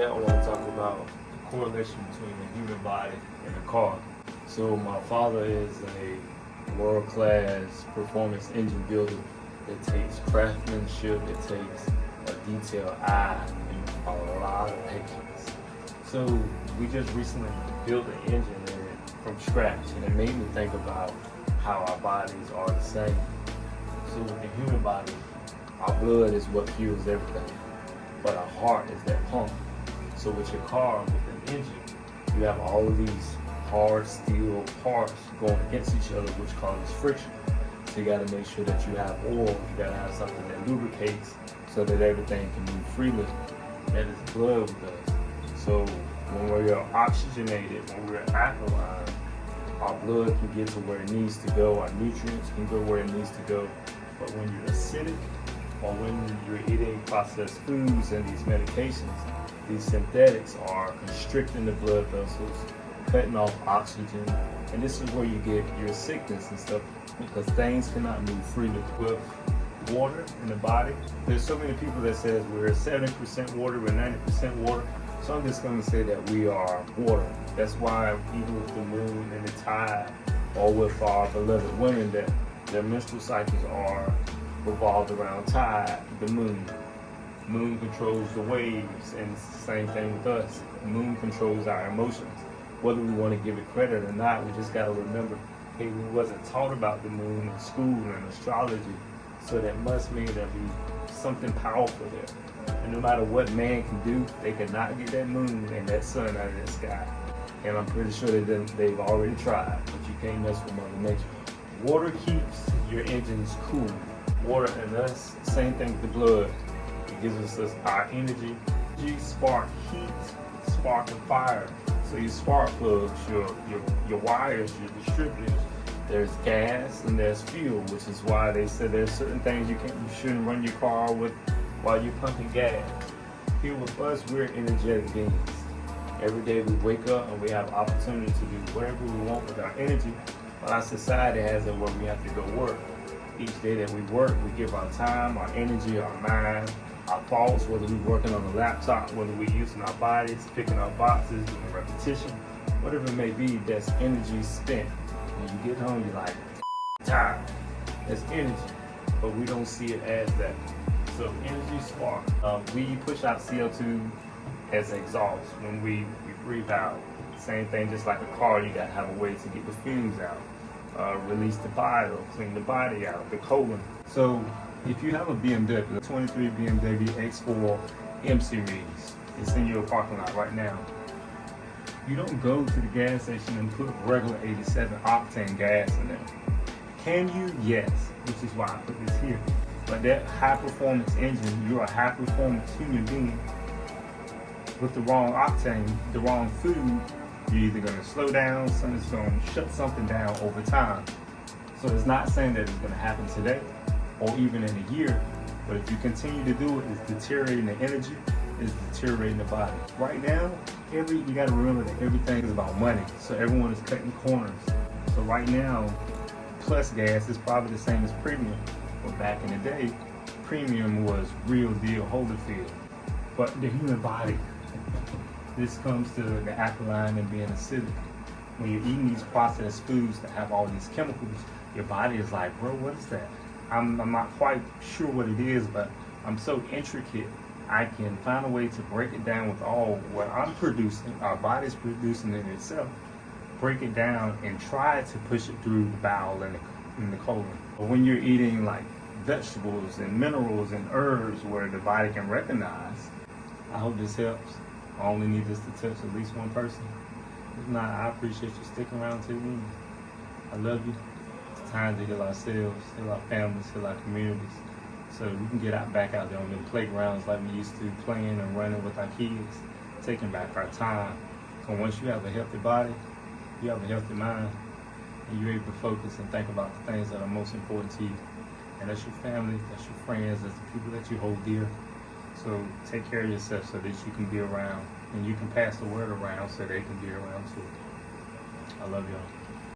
Today I want to talk about the correlation between the human body and the car. So my father is a world-class performance engine builder. It takes craftsmanship, it takes a detailed eye, and a lot of patience. So we just recently built an engine from scratch, and it made me think about how our bodies are the same. So with the human body, our blood is what fuels everything, but our heart is that pump. So with your car, with an engine, you have all of these hard steel parts going against each other, which causes friction. So you got to make sure that you have oil, you got to have something that lubricates so that everything can move freely. That is blood with us. So when we're oxygenated, when we're alkaline, our blood can get to where it needs to go, our nutrients can go where it needs to go. But when you're acidic, or when you're eating processed foods and these medications, these synthetics are constricting the blood vessels, cutting off oxygen, and this is where you get your sickness and stuff, because things cannot move freely. With water in the body, there's so many people that says we're 70% water, we're 90% water, so I'm just going to say that we are water. That's why even with the moon and the tide, or with our beloved women, that their menstrual cycles are revolved around tide, the moon. Moon controls the waves, and it's the same thing with us. The moon controls our emotions. Whether we want to give it credit or not, we just got to remember, hey, we wasn't taught about the moon in school and astrology, so that must mean there'll be something powerful there. And no matter what man can do, they cannot get that moon and that sun out of the sky. And I'm pretty sure they've already tried, but you can't mess with Mother Nature. Water keeps your engines cool. Water and us, same thing with the blood. It gives us our energy. You spark heat, spark and fire. So your spark plugs, your wires, your distributors. There's gas and there's fuel, which is why they said there's certain things you shouldn't run your car with while you're pumping gas. Here with us, we're energetic beings. Every day we wake up and we have opportunity to do whatever we want with our energy. But our society has it where we have to go work. Each day that we work, we give our time, our energy, our mind, our thoughts, whether we're working on a laptop, whether we're using our bodies, picking up boxes, doing repetition, whatever it may be, that's energy spent. When you get home, you're like, tired. That's energy, but we don't see it as that. So energy spark. We push out CO2 as exhaust when we breathe out. Same thing, just like a car, you gotta have a way to get the fumes out. Release the bile, clean the body out, the colon. So if you have a BMW, the 23 BMW X4 M Series, it's in your parking lot right now. You don't go to the gas station and put regular 87 octane gas in there. Can you? Yes, which is why I put this here. But that high performance engine, you're a high performance human being. With the wrong octane, the wrong food, you're either going to slow down, it's going to shut something down over time. So it's not saying that it's going to happen today or even in a year, but if you continue to do it, it's deteriorating the energy, it's deteriorating the body. Right now, you got to remember that everything is about money, so everyone is cutting corners. So right now, plus gas is probably the same as premium, but back in the day, premium was real deal Holyfield. But the human body, this comes to the alkaline and being acidic. When you're eating these processed foods that have all these chemicals, your body is like, bro, what is that? I'm not quite sure what it is, but I'm so intricate, I can find a way to break it down with all what I'm producing, our body's producing it itself, break it down and try to push it through the bowel and the colon. But when you're eating like vegetables and minerals and herbs where the body can recognize, I hope this helps. I only need this to touch at least one person. If not, I appreciate you sticking around to the end. I love you. It's time to heal ourselves, heal our families, heal our communities, so we can get back out there on the playgrounds like we used to, playing and running with our kids, taking back our time. So once you have a healthy body, you have a healthy mind, and you're able to focus and think about the things that are most important to you. And that's your family, that's your friends, that's the people that you hold dear. So take care of yourself so that you can be around, and you can pass the word around so they can be around too. I love y'all.